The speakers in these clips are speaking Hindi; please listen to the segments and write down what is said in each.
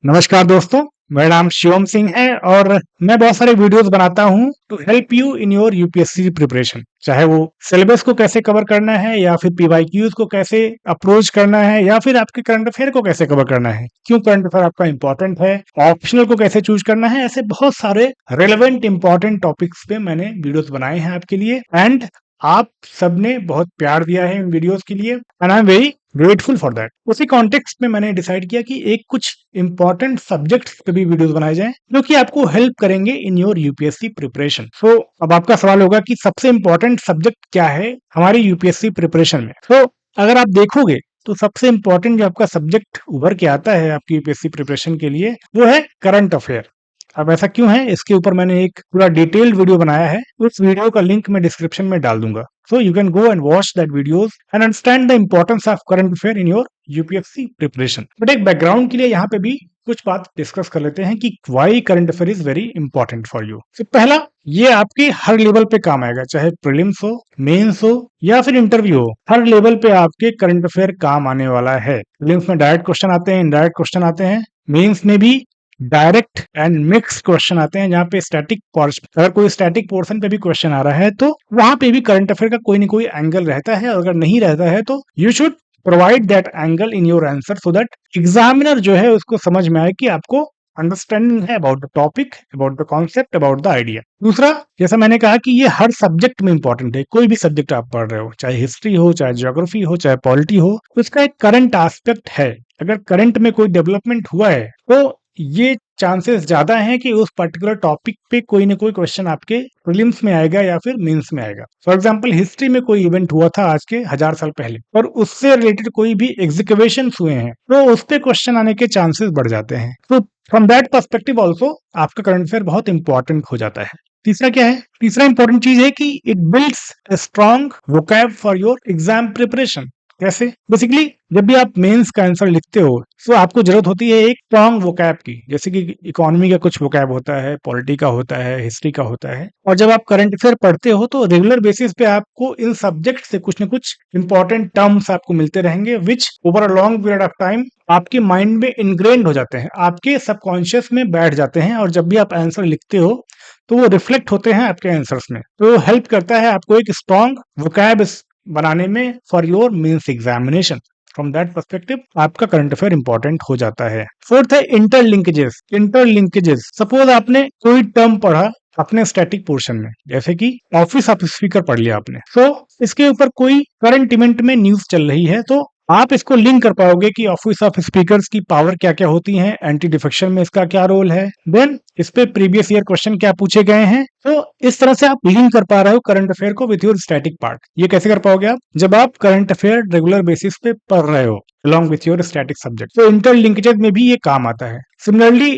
नमस्कार दोस्तों, मेरा नाम शिवम सिंह है और मैं बहुत सारे वीडियोस बनाता हूं to help you in your UPSC preparation. चाहे वो सिलेबस को कैसे कवर करना है या फिर पीवाईक्यूज को कैसे अप्रोच करना है या फिर आपके करंट अफेयर को कैसे कवर करना है, क्यों करंट अफेयर आपका इंपॉर्टेंट है, ऑप्शनल को कैसे चूज करना है। ऐसे बहुत सारे रेलेवेंट इंपॉर्टेंट टॉपिक्स पे मैंने वीडियोस बनाए हैं आपके लिए एंड आप सबने बहुत प्यार दिया है इन वीडियोस के लिए and I am very grateful for that. उसी कॉन्टेक्स्ट में मैंने डिसाइड किया कि एक कुछ इंपॉर्टेंट सब्जेक्ट्स पे भी वीडियोस बनाए जाएं जो कि आपको हेल्प करेंगे इन योर यूपीएससी प्रिपरेशन। सो अब आपका सवाल होगा कि सबसे इंपॉर्टेंट सब्जेक्ट क्या है हमारी यूपीएससी प्रिपरेशन में। तो अगर आप देखोगे तो सबसे इंपॉर्टेंट जो आपका सब्जेक्ट उभर के आता है आपकी यूपीएससी प्रिपरेशन के लिए वो है करंट अफेयर। अब ऐसा क्यों है, इसके ऊपर मैंने एक पूरा डिटेल्ड वीडियो बनाया है। उस वीडियो का लिंक मैं डिस्क्रिप्शन में डाल दूंगा, so you can go and watch that videos and understand the importance of current affair in your UPSC preparation. But एक बैकग्राउंड के लिए यहाँ पे भी कुछ बात डिस्कस कर लेते हैं कि why current affair is very important for you. तो पहला, ये आपके हर लेवल पे काम आएगा, चाहे प्रीलिम्स हो, मेंस हो या फिर इंटरव्यू हो, हर लेवल पे आपके करंट अफेयर काम आने वाला है। प्रीलिम्स में डायरेक्ट क्वेश्चन आते हैं, इनडायरेक्ट क्वेश्चन आते हैं, मेंस में भी डायरेक्ट एंड मिक्स क्वेश्चन आते हैं जहाँ पे स्टैटिक पोर्शन, अगर कोई स्टैटिक पोर्शन पे भी क्वेश्चन आ रहा है तो वहां पे भी करंट अफेयर का कोई ना कोई एंगल रहता है। अगर नहीं रहता है तो you should provide that angle in your answer so that examiner जो है उसको समझ में आए कि आपको अंडरस्टैंडिंग है about the topic, about the concept, about the idea. दूसरा, जैसा मैंने कहा कि ये हर सब्जेक्ट में इंपॉर्टेंट है। कोई भी सब्जेक्ट आप पढ़ रहे हो, चाहे हिस्ट्री हो, चाहे ज्योग्राफी हो, चाहे पॉलिटी हो, उसका एक करंट एस्पेक्ट है। अगर करंट में कोई डेवलपमेंट हुआ है तो ये चांसेस ज्यादा हैं कि उस पर्टिकुलर टॉपिक पे कोई ना कोई क्वेश्चन आपके प्रीलिम्स में आएगा या फिर मेंस में आएगा। फॉर एग्जांपल, हिस्ट्री में कोई इवेंट हुआ था आज के 1000 साल पहले और उससे रिलेटेड कोई भी एग्जीक्यूशन हुए हैं तो उस पे क्वेश्चन आने के चांसेस बढ़ जाते हैं। तो फ्रॉम दैट पर्सपेक्टिव ऑल्सो आपका करंट अफेयर बहुत इंपॉर्टेंट हो जाता है। तीसरा क्या है? तीसरा इंपॉर्टेंट चीज है कि it builds a strong vocab for your exam preparation. कैसे? बेसिकली जब भी आप मेंस का आंसर लिखते हो तो आपको जरूरत होती है एक स्ट्रॉन्ग वोकैब की, जैसे कि इकोनॉमी का कुछ वोकैब होता है, पॉलिटी का होता है, हिस्ट्री का होता है। और जब आप करंट अफेयर पढ़ते हो तो रेगुलर बेसिस पे आपको इन सब्जेक्ट से कुछ न कुछ इंपॉर्टेंट टर्म्स आपको मिलते रहेंगे विच over a long period of time आपके माइंड में इनग्रेन्ड हो जाते हैं, आपके सबकॉन्शियस में बैठ जाते हैं और जब भी आप आंसर लिखते हो तो वो रिफ्लेक्ट होते हैं आपके आंसर्स में। तो हेल्प करता है आपको एक स्ट्रॉन्ग वोकैब बनाने में for your mains examination. From that perspective आपका करंट अफेयर इंपॉर्टेंट हो जाता है। फोर्थ है इंटरलिंकेजेस। इंटरलिंकेजेस, सपोज आपने कोई टर्म पढ़ा अपने स्टैटिक पोर्शन में, जैसे कि ऑफिस ऑफ स्पीकर पढ़ लिया आपने, तो इसके ऊपर कोई करंट इवेंट में न्यूज चल रही है तो आप इसको लिंक कर पाओगे कि ऑफिस ऑफ स्पीकर्स की पावर क्या क्या होती है, एंटी डिफेक्शन में इसका क्या रोल है, देन इस पे प्रीवियस ईयर क्वेश्चन क्या पूछे गए हैं। तो इस तरह से आप लिंक कर पा रहे हो करंट अफेयर को विथ योर स्टैटिक पार्ट। ये कैसे कर पाओगे आप? जब आप करंट अफेयर रेगुलर बेसिस पे पढ़ रहे हो along with your static subject, तो इंटरलिंकेजेस में भी ये काम आता है। सिमिलरली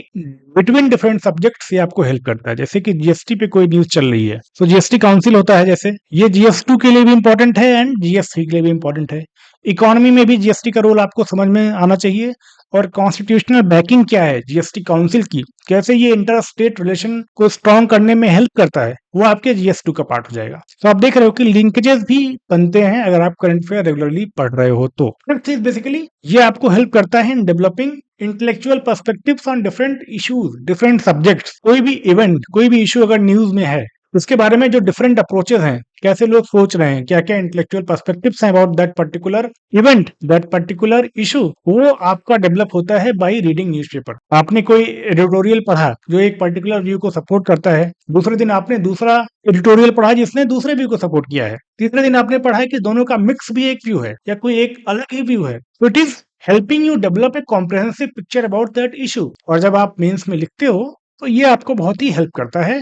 बिटवीन डिफरेंट सब्जेक्ट्स ये आपको हेल्प करता है। जैसे कि जीएसटी पे कोई न्यूज चल रही है तो जीएसटी काउंसिल होता है, जैसे ये जीएस2 के लिए भी इंपॉर्टेंट है एंड जीएस3 के लिए भी इंपॉर्टेंट है। इकोनॉमी में भी जीएसटी का रोल आपको समझ में आना चाहिए और कॉन्स्टिट्यूशनल बैकिंग क्या है जीएसटी काउंसिल की, कैसे ये इंटर स्टेट रिलेशन को स्ट्रॉन्ग करने में हेल्प करता है, वो आपके जीएस2 का पार्ट हो जाएगा। तो आप देख रहे हो कि लिंकेजेस भी बनते हैं अगर आप करंट अफेयर रेगुलरली पढ़ रहे हो तो। बेसिकली ये आपको हेल्प करता है in developing intellectual perspectives on different issues, different subjects. कोई भी इवेंट, कोई भी इशू अगर न्यूज में है उसके बारे में जो डिफरेंट अप्रोचेस हैं, कैसे लोग सोच रहे हैं, क्या क्या इंटेलेक्चुअल पर्सपेक्टिव्स हैं about that particular event, that particular issue, वो आपका डेवलप होता है बाय रीडिंग न्यूज़पेपर। आपने कोई एडिटोरियल पढ़ा जो एक पर्टिकुलर व्यू को सपोर्ट करता है, दूसरे दिन आपने दूसरा एडिटोरियल पढ़ा जिसने दूसरे व्यू को सपोर्ट किया है, तीसरे दिन आपने पढ़ा है कि दोनों का मिक्स भी एक व्यू है या कोई एक अलग ही व्यू है। तो it is helping you develop a comprehensive picture about that issue. और जब आप मेंस में लिखते हो तो ये आपको बहुत ही हेल्प करता है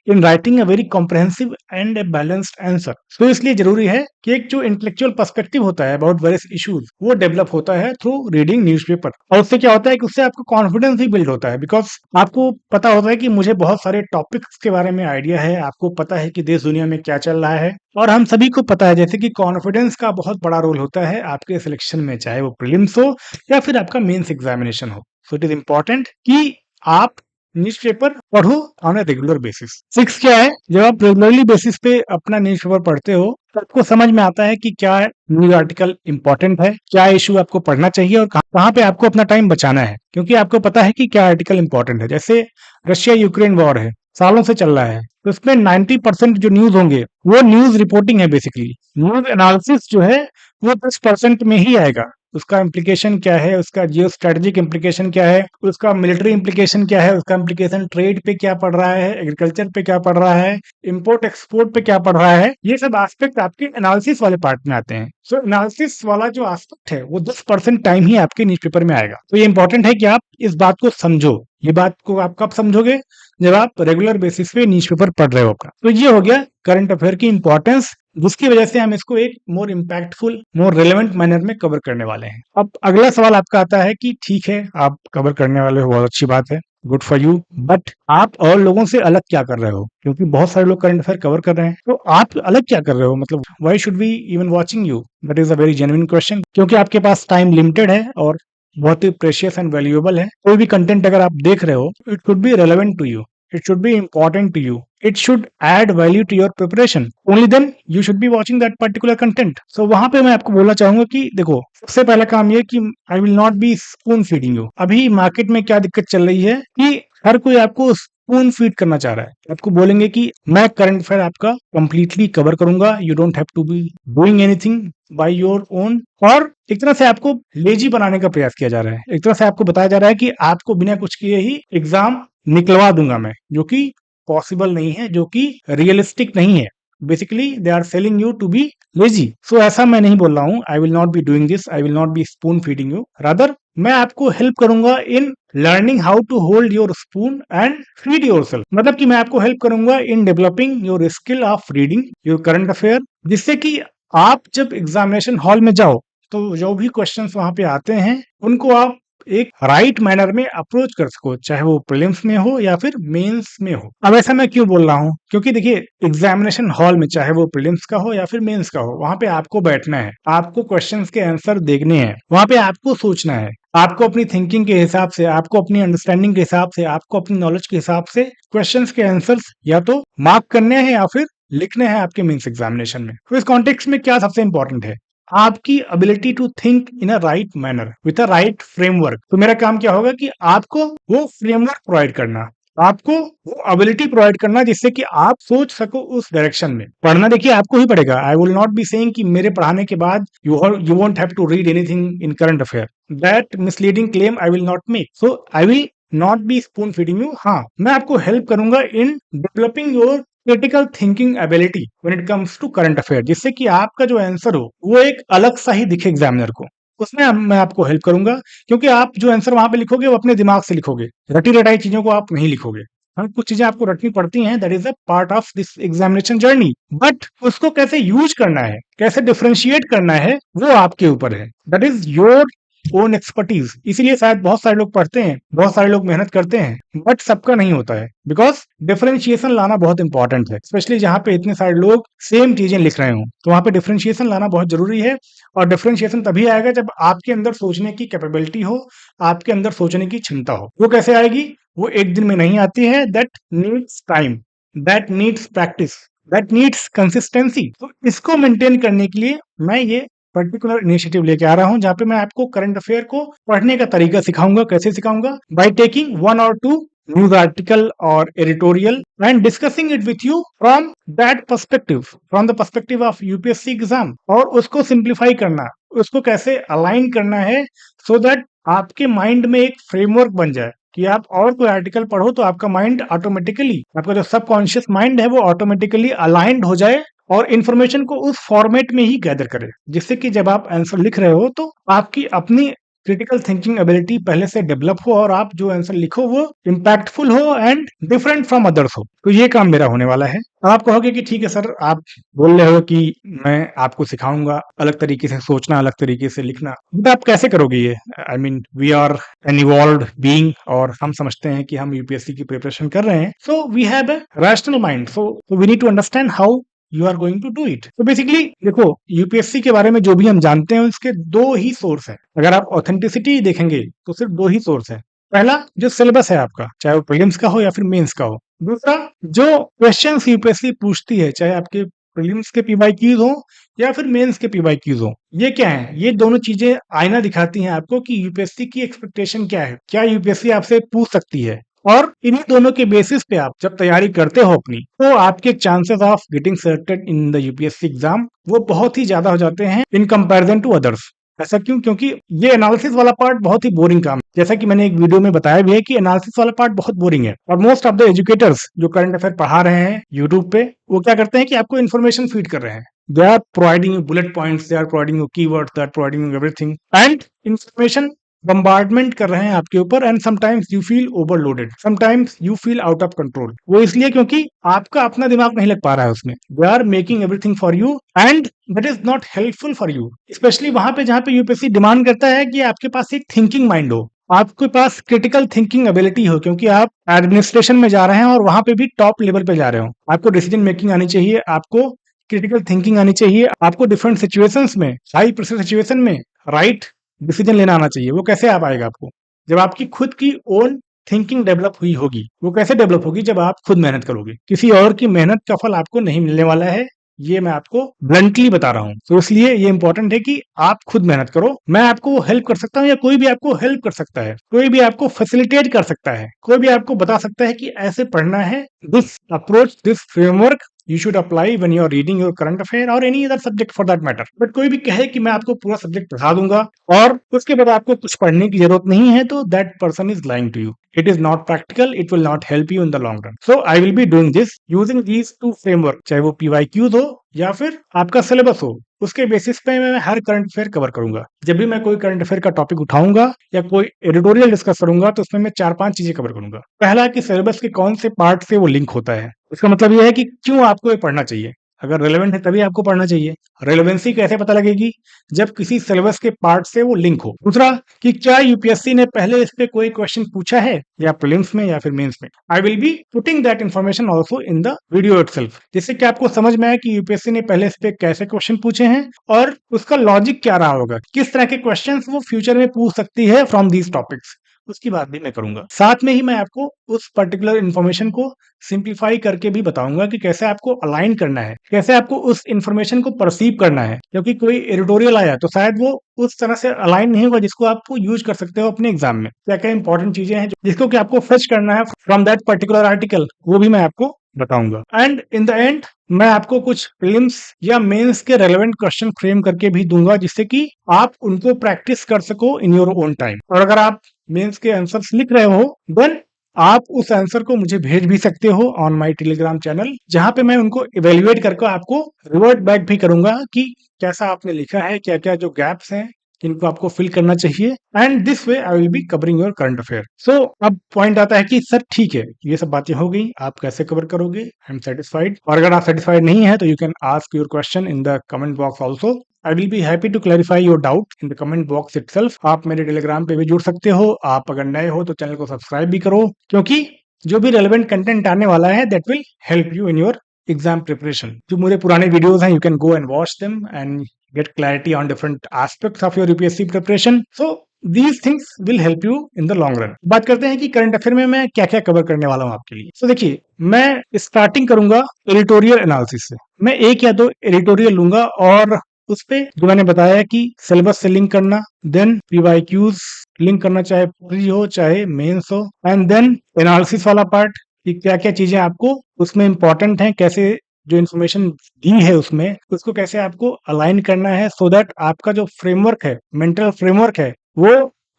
in writing a very comprehensive and a balanced answer. तो इसलिए जरूरी है कि एक जो इंटेलेक्चुअल पर्सपेक्टिव होता है अबाउट वेरियस इश्यूज वो डेवलप होता है थ्रू रीडिंग न्यूज़पेपर। और उससे क्या होता है कि उससे आपको कॉन्फिडेंस भी बिल्ड होता है, बिकॉज आपको पता होता है कि मुझे बहुत सारे टॉपिक्स के बारे में आइडिया है, आपको पता है कि देश दुनिया में क्या चल रहा है। और हम सभी को पता है जैसे कि कॉन्फिडेंस का बहुत बड़ा रोल होता है आपके सिलेक्शन में, चाहे वो प्रीलिम्स हो या फिर आपका मेंस एग्जामिनेशन हो। सो इट इज इंपॉर्टेंट कि आप न्यूज़पेपर पढ़ो on a regular basis. Six क्या है? जब आप रेगुलरली बेसिस पे अपना न्यूज़पेपर पढ़ते हो आपको समझ में आता है कि क्या न्यूज़ आर्टिकल इम्पोर्टेंट है, क्या इश्यू आपको पढ़ना चाहिए और कहाँ पे आपको अपना टाइम बचाना है। क्योंकि आपको पता है कि क्या आर्टिकल इम्पोर्टेंट है। जैसे रशिया यूक्रेन वॉर है, सालों से चल रहा है, तो इसमें 90% जो न्यूज़ होंगे, वो न्यूज़ रिपोर्टिंग है बेसिकली। न्यूज़ एनालिसिस जो है, वो 10% में ही आएगा। उसका इम्प्लीकेशन क्या है, उसका जियो स्ट्रेटेजिक इम्प्लीकेशन क्या है, उसका मिलिट्री इम्प्लीकेशन क्या है, उसका इम्प्लीकेशन ट्रेड पे क्या पड़ रहा है, एग्रीकल्चर पे क्या पड़ रहा है, इंपोर्ट एक्सपोर्ट पे क्या पड़ रहा है, ये सब एस्पेक्ट आपके एनालिसिस वाले पार्ट में आते हैं। सो एनालिसिस वाला जो एस्पेक्ट है वो 10% टाइम ही आपके न्यूज़पेपर में आएगा। तो ये इंपॉर्टेंट है कि आप इस बात को समझो। ये बात को आप कब समझोगे, जब आप रेगुलर बेसिस पे न्यूज़पेपर पढ़ रहे हो आपका। तो ये हो गया करंट अफेयर की इंपॉर्टेंस, जिसकी वजह से हम इसको एक मोर इम्पैक्टफुल, मोर रेलेवेंट मैनर में कवर करने वाले हैं। अब अगला सवाल आपका आता है कि ठीक है, आप कवर करने वाले हो, बहुत अच्छी बात है, गुड फॉर यू, बट आप और लोगों से अलग क्या कर रहे हो? क्योंकि बहुत सारे लोग करंट अफेयर कवर कर रहे हैं, तो आप अलग क्या कर रहे हो? मतलब why should we even watching you? That is a very genuine question. क्योंकि आपके पास टाइम लिमिटेड है और बहुत ही प्रेशियस एंड वैल्यूएबल है। कोई भी कंटेंट अगर आप देख रहे हो, it should be relevant to you, it should be important to you, it should add value to your preparation, only then you should be watching that particular content. So वहां पे मैं आपको बोलना चाहूंगा कि देखो, सबसे पहला काम ये कि I will not be spoon feeding you। अभी मार्केट में क्या दिक्कत चल रही है कि हर कोई आपको स्पून फीड करना चाह रहा है। आपको बोलेंगे कि मैं करंट अफेयर आपका कंप्लीटली कवर करूंगा, you don't have to be doing anything by your own. और एक तरह से आपको लेजी बनाने का प्रयास किया जा रहा है। एक तरह से आपको बताया जा रहा है कि आपको बिना कुछ किए ही एग्जाम निकलवा दूंगा मैं, जो कि पॉसिबल नहीं है, जो कि रियलिस्टिक नहीं है। Basically they are selling you to be lazy. So ऐसा मैं नहीं बोल रहा हूं, I will not be doing this, I will not be spoon feeding you, rather मैं आपको हेल्प करूंगा in learning how to hold your spoon and feed yourself. मतलब कि मैं आपको हेल्प करूंगा in developing your skill of reading your current affair, जिससे कि आप जब एग्जामिनेशन हॉल में जाओ तो जो भी क्वेश्चंस वहां पे आते हैं उनको आप एक राइट मैनर में अप्रोच कर सको, चाहे वो प्रीलिम्स में हो या फिर मेंस में हो। अब ऐसा मैं क्यों बोल रहा हूँ, क्योंकि देखिए एग्जामिनेशन हॉल में चाहे वो प्रीलिम्स का हो या फिर मेंस का हो, वहां पे आपको बैठना है, आपको क्वेश्चंस के आंसर देखने हैं, वहां पे आपको सोचना है, आपको अपनी थिंकिंग के हिसाब से, आपको अपनी अंडरस्टैंडिंग के हिसाब से, आपको अपनी नॉलेज के हिसाब से क्वेश्चंस के आंसर्स या तो मार्क करने हैं या फिर लिखने हैं आपके मेंस एग्जामिनेशन में। तो इस कॉन्टेक्स्ट में क्या सबसे इंपॉर्टेंट है, आपकी ability to think in a right manner with a right framework. तो मेरा काम क्या होगा कि आपको वो फ्रेमवर्क प्रोवाइड करना, आपको वो एबिलिटी प्रोवाइड करना, जिससे कि आप सोच सको उस डायरेक्शन में। पढ़ना देखिए आपको ही पड़ेगा। I will not be saying कि मेरे पढ़ाने के बाद you won't have to read anything in current affair, that misleading claim I will not make. So I will not be spoon feeding you. हाँ, मैं आपको हेल्प करूंगा in developing your critical thinking ability when it comes to current affair, जिससे कि आपका जो आंसर हो वो एक अलग सा ही दिखे एग्जामिनर को। उसमें मैं आपको हेल्प करूंगा, क्योंकि आप जो आंसर वहां पे लिखोगे वो अपने दिमाग से लिखोगे, रटी रटाई चीजों को आप नहीं लिखोगे। हाँ, कुछ चीजें आपको रटनी पड़ती हैं, that is a part of this examination journey, but उसको कैसे यूज करना है, कैसे डिफरेंशिएट करना है, वो आपके ऊपर है। That is your own expertise. इसीलिए शायद बहुत सारे लोग पढ़ते हैं, बहुत सारे लोग मेहनत करते हैं, बट सबका नहीं होता है, बिकॉज डिफरेंशिएशन लाना बहुत इंपॉर्टेंट है। स्पेशली जहां पे इतने सारे लोग सेम चीजें लिख रहे हो, तो वहां पे डिफरेंशिएशन लाना बहुत जरूरी है। और डिफरेंशिएशन तभी आएगा जब आपके अंदर सोचने की कैपेबिलिटी हो, आपके अंदर सोचने की क्षमता हो। वो कैसे आएगी? वो एक दिन में नहीं आती है। That needs time, that needs practice, that needs consistency. तो इसको मेंटेन करने के लिए मैं ये पर्टिकुलर इनिशिएटिव लेके आ रहा हूं, जहां पे मैं आपको करंट अफेयर को पढ़ने का तरीका सिखाऊंगा। कैसे सिखाऊंगा? बाय टेकिंग वन और टू न्यूज आर्टिकल और editorial and discussing it with you from that perspective, from the perspective of UPSC exam, और उसको सिंप्लीफाई करना, उसको कैसे अलाइन करना है, सो दैट आपके माइंड में एक फ्रेमवर्क बन जाए कि आप और कोई आर्टिकल पढ़ो तो आपका माइंड ऑटोमेटिकली, आपका जो सबकॉन्शियस माइंड है वो ऑटोमेटिकली अलाइंड हो जाए और इन्फॉर्मेशन को उस फॉर्मेट में ही गैदर करे, जिससे कि जब आप आंसर लिख रहे हो तो आपकी अपनी क्रिटिकल थिंकिंग एबिलिटी पहले से डेवलप हो और आप जो आंसर लिखो वो इम्पैक्टफुल हो एंड डिफरेंट फ्रॉम अदर्स हो। तो ये काम मेरा होने वाला है। आप कहोगे कि ठीक है सर, आप बोल रहे हो कि मैं आपको सिखाऊंगा अलग तरीके से सोचना, अलग तरीके से लिखना, बट आप कैसे करोगे ये? I mean we are an evolved being, और हम समझते हैं कि हम यूपीएससी की प्रिपरेशन कर रहे हैं, so we have a rational mind, so we need to understand how you are going to do it. तो बेसिकली देखो, यूपीएससी के बारे में जो भी हम जानते हैं उसके दो ही सोर्स है। अगर आप ऑथेंटिसिटी देखेंगे तो सिर्फ दो ही सोर्स है। पहला, जो सिलेबस है आपका, चाहे वो प्रीलिम्स का हो या फिर मेंस का हो। दूसरा, जो क्वेश्चंस यूपीएससी पूछती है, चाहे आपके प्रीलिम्स के पीवाईक्यूज हो या फिर मेंस के पीवाईक्यूज हो। ये क्या है? ये दोनों चीजें आईना दिखाती हैं आपको कि यूपीएससी की एक्सपेक्टेशन क्या है, क्या यूपीएससी आपसे पूछ सकती है। और इन्हीं दोनों के बेसिस पे आप जब तैयारी करते हो अपनी, तो आपके chances of getting selected in the UPSC exam वो बहुत ही ज्यादा हो जाते हैं इन कंपैरिजन टू अदर्स। ऐसा क्यों? क्योंकि ये एनालिसिस वाला पार्ट बहुत ही बोरिंग काम है। जैसा कि मैंने एक वीडियो में बताया भी है कि एनालिसिस वाला पार्ट बहुत बोरिंग है, और मोस्ट ऑफ द एजुकेटर्स जो करंट अफेयर पढ़ा रहे हैं यूट्यूब पे, वो क्या करते हैं कि आपको इन्फॉर्मेशन फीड कर रहे हैं। They are providing you bullet points, they are providing you keywords, they are providing you everything, and information bombardment कर रहे हैं आपके ऊपर, and sometimes you feel overloaded, sometimes you feel out of control. वो इसलिए क्योंकि आपका अपना दिमाग नहीं लग पा रहा है उसमें। They are making everything for you and that is not helpful for you, specially वहां पे जहां पे यूपीएससी डिमांड करता है कि आपके पास एक थिंकिंग माइंड हो, आपके पास क्रिटिकल थिंकिंग एबिलिटी हो, क्योंकि आप एडमिनिस्ट्रेशन में जा रहे हैं और वहां पे भी टॉप लेवल पे जा रहे हो। आपको डिसीजन मेकिंग आनी चाहिए, आपको क्रिटिकल थिंकिंग आनी चाहिए, आपको डिफरेंट सिचुएशंस में, हाई प्रेशर सिचुएशन में राइट डिसीजन लेना आना चाहिए। वो कैसे आ पाएगा आपको? जब आपकी खुद की ओन थिंकिंग डेवलप हुई होगी। वो कैसे डेवलप होगी? जब आप खुद मेहनत करोगे। किसी और की मेहनत का फल आपको नहीं मिलने वाला है, ये मैं आपको ब्लंटली बता रहा हूं। तो इसलिए ये इंपॉर्टेंट है कि आप खुद मेहनत करो। मैं आपको हेल्प कर सकता हूं या कोई भी आपको हेल्प कर सकता है, कोई भी आपको फैसिलिटेट कर सकता है, कोई भी आपको बता सकता है कि ऐसे पढ़ना है। This approach, this framework you should apply when you are reading your current affair or any other subject for that matter। But कोई भी कहे कि मैं आपको पूरा सब्जेक्ट पढ़ा दूंगा और उसके बाद आपको कुछ पढ़ने की जरूरत नहीं है, तो that person is lying to you. It is not practical, it will not help you in the long run. So I will be doing this using these two framework, चाहे वो पीवाईक्यूज हो या फिर आपका सिलेबस हो। उसके बेसिस पे मैं हर करंट अफेयर कवर करूंगा। जब भी मैं कोई करंट अफेयर का टॉपिक उठाऊंगा या कोई एडिटोरियल डिस्कस करूंगा, तो उसमें मैं 4-5 चीजें कवर करूंगा। पहला कि सिलेबस के कौन से पार्ट से वो लिंक होता है। इसका मतलब यह है कि क्यों आपको ये पढ़ना चाहिए। अगर रेलेवेंट है तभी आपको पढ़ना चाहिए। रेलेवेंसी कैसे पता लगेगी? जब किसी सिलेबस के पार्ट से वो लिंक हो। दूसरा कि क्या यूपीएससी ने पहले इस पे कोई क्वेश्चन पूछा है, या प्रीलिम्स में या फिर मेंस में। आई will be putting that information also in the video itself, जिससे कि आपको समझ में आए कि यूपीएससी ने पहले इस पे कैसे क्वेश्चन पूछे हैं और उसका लॉजिक क्या रहा होगा, किस तरह के क्वेश्चन वो फ्यूचर में पूछ सकती है फ्रॉम दीज टॉपिक्स। उसकी बात भी मैं करूंगा। साथ में ही मैं आपको उस पर्टिकुलर इन्फॉर्मेशन को सिंप्लीफाई करके भी बताऊंगा कि कैसे आपको अलाइन करना है, कैसे आपको उस इन्फॉर्मेशन को परसीव करना है। क्योंकि कोई एडिटोरियल आया तो शायद वो उस तरह से अलाइन नहीं होगा जिसको आपको यूज कर सकते हो अपने एग्जाम में। क्या क्या इंपॉर्टेंट चीजें हैं जिसको कि आपको फेच करना है फ्रॉम दैट पर्टिकुलर आर्टिकल, वो भी मैं आपको बताऊंगा। एंड इन द एंड मैं आपको कुछ प्रीलिम्स या मेंस के रेलेवेंट क्वेश्चन फ्रेम करके भी दूंगा, जिससे कि आप उनको प्रैक्टिस कर सको इन योर ओन टाइम। और अगर आप मेंस के आंसर्स लिख रहे हो, देन आप उस आंसर को मुझे भेज भी सकते हो ऑन माय टेलीग्राम चैनल, जहां पे मैं उनको इवेल्युएट करके आपको रिवर्ट बैक भी करूंगा कि कैसा आपने लिखा है, क्या क्या जो गैप्स हैं इनको आपको फिल करना चाहिए। And this way I will be covering your current affair. So अब पॉइंट आता है कि सर ठीक है, ये सब बातें हो गई, आप कैसे कवर करोगे? I am satisfied. और अगर आप सेटिस्फाइड नहीं है तो you can ask your question in the comment box also. I will be happy to clarify your doubt in the comment box itself. आप मेरे टेलीग्राम पे भी जुड़ सकते हो। आप अगर नए हो तो चैनल को सब्सक्राइब भी करो, क्योंकि जो भी रेलेवेंट कंटेंट आने वाला है that will help you in your exam preparation. जो मेरे पुराने वीडियोस हैं, you can go and watch them and get clarity on different aspects of your UPSC preparation. So these things will help you in the long run। बात करते हैं कि करंट अफेयर में मैं क्या क्या कवर करने वाला हूं आपके लिए। तो देखिए, मैं स्टार्टिंग करूंगा एडिटोरियल एनालिसिस से। मैं एक या दो एडिटोरियल लूंगा और उस पे जो मैंने बताया कि सिलेबस से लिंक करना, देन पीवाईक्यूज लिंक करना, चाहे प्री हो चाहे मेंस हो, एंड देन एनालिसिस वाला पार्ट कि क्या क्या चीजें आपको उसमें इंपॉर्टेंट हैं, कैसे जो इन्फॉर्मेशन दी है उसमें उसको कैसे आपको अलाइन करना है, सो दैट आपका जो फ्रेमवर्क है, मेंटल फ्रेमवर्क है, वो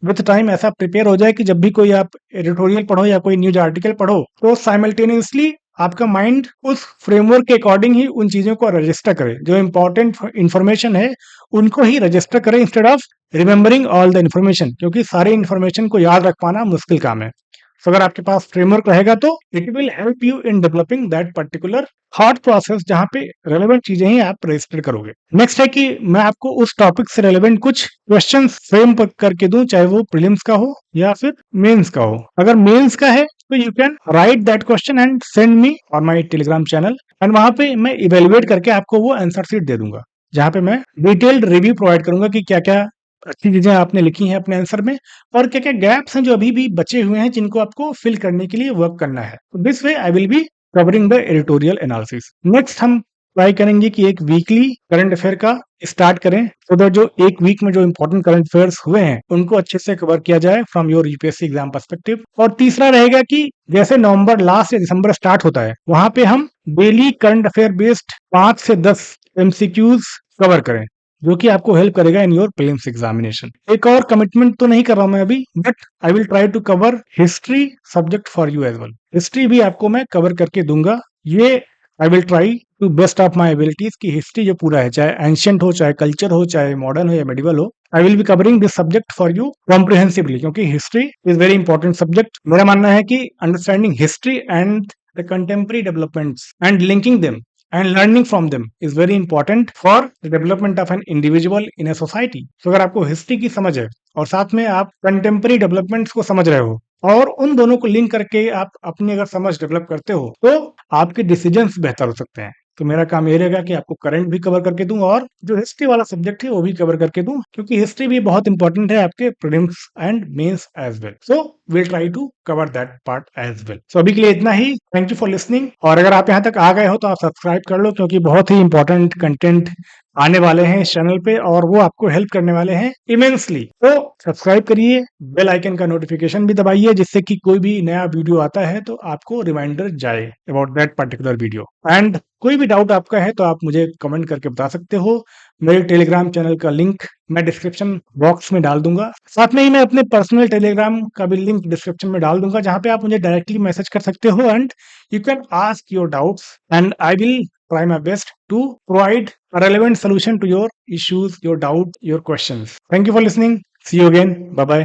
विद टाइम ऐसा प्रिपेयर हो जाए कि जब भी कोई आप एडिटोरियल पढ़ो या कोई न्यूज आर्टिकल पढ़ो, तो साइमल्टेनियसली आपका माइंड उस फ्रेमवर्क के अकॉर्डिंग ही उन चीजों को रजिस्टर करे। जो इंपॉर्टेंट इन्फॉर्मेशन है उनको ही रजिस्टर करे instead of remembering all the information, क्योंकि सारे इन्फॉर्मेशन को याद रख पाना मुश्किल काम है। तो अगर आपके पास फ्रेमवर्क रहेगा तो it will help you in developing that particular thought process, जहां पे रेलेवेंट चीजें ही आप रजिस्टर करोगे। नेक्स्ट है कि मैं आपको उस टॉपिक से रेलेवेंट कुछ क्वेश्चन फ्रेम करके दूं, चाहे वो प्रीलिम्स का हो या फिर मेंस का हो। अगर मेंस का है तो you can write that question and send me on my Telegram channel, and वहां पे मैं इवेल्युएट करके आपको वो आंसर शीट दे दूंगा, जहां पे मैं डिटेल्ड रिव्यू प्रोवाइड करूंगा कि क्या क्या अच्छी चीजें आपने लिखी हैं अपने आंसर में और क्या क्या गैप्स हैं जो अभी भी बचे हुए हैं जिनको आपको फिल करने के लिए वर्क करना है। This way I will be covering the editorial analysis. Next हम ट्राई करेंगे कि एक वीकली करंट अफेयर का स्टार्ट करें, सो दैट जो एक वीक में जो इंपॉर्टेंट करंट अफेयर्स हुए हैं उनको अच्छे से कवर किया जाए from your UPSC exam perspective. और तीसरा रहेगा कि जैसे नवंबर लास्ट या दिसंबर स्टार्ट होता है, वहां पे हम डेली करंट अफेयर बेस्ड 5 से 10 एमसीक्यूज कवर करें, जो कि आपको हेल्प करेगा इन योर प्रीलिम्स एग्जामिनेशन। एक और कमिटमेंट तो नहीं कर रहा हूं मैं अभी, but I will try to cover history subject for you as well. History भी आपको मैं कवर करके दूंगा। ये I will try to best of my abilities की हिस्ट्री जो पूरा है, चाहे एंशियंट हो, चाहे कल्चर हो, चाहे मॉडर्न हो या मेडिवल हो, I will be covering this subject for you comprehensively, क्योंकि history is very important subject. मेरा मानना है कि understanding history and the contemporary developments and linking them and learning from them is very important for the development of an individual in a society। तो अगर आपको हिस्ट्री की समझ है और साथ में आप कंटेम्प्रेरी डेवलपमेंट्स को समझ रहे हो और उन दोनों को लिंक करके आप अपनी अगर समझ डेवलप करते हो, तो आपके डिसीजंस बेहतर हो सकते हैं। तो मेरा काम ये रहेगा कि आपको करंट भी कवर करके दूं और जो हिस्ट्री वाला सब्जेक्ट है वो भी कवर करके दूं, क्योंकि हिस्ट्री भी बहुत इंपॉर्टेंट है आपके prelims and mains as well. So will try to cover that part as well. So अभी के लिए इतना ही। Thank you for listening. और अगर आप यहाँ तक आ गए हो तो आप सब्सक्राइब कर लो, क्योंकि बहुत ही इंपॉर्टेंट कंटेंट आने वाले हैं इस चैनल पे और वो आपको हेल्प करने वाले हैं इमेंसली। तो सब्सक्राइब करिए, बेल आइकन का नोटिफिकेशन भी दबाइए, जिससे कि कोई भी नया वीडियो आता है तो आपको रिमाइंडर जाए about that particular video. And कोई भी डाउट आपका है तो आप मुझे कमेंट करके बता सकते हो। मेरे टेलीग्राम चैनल का लिंक मैं डिस्क्रिप्शन बॉक्स में डाल दूंगा। साथ में ही मैं अपने पर्सनल टेलीग्राम का भी लिंक डिस्क्रिप्शन में डाल दूंगा, जहां पे आप मुझे डायरेक्टली मैसेज कर सकते हो and you can ask your doubts and I will try my best to provide a relevant solution to your issues, your doubt, your questions. Thank you for listening. See you again. Bye bye.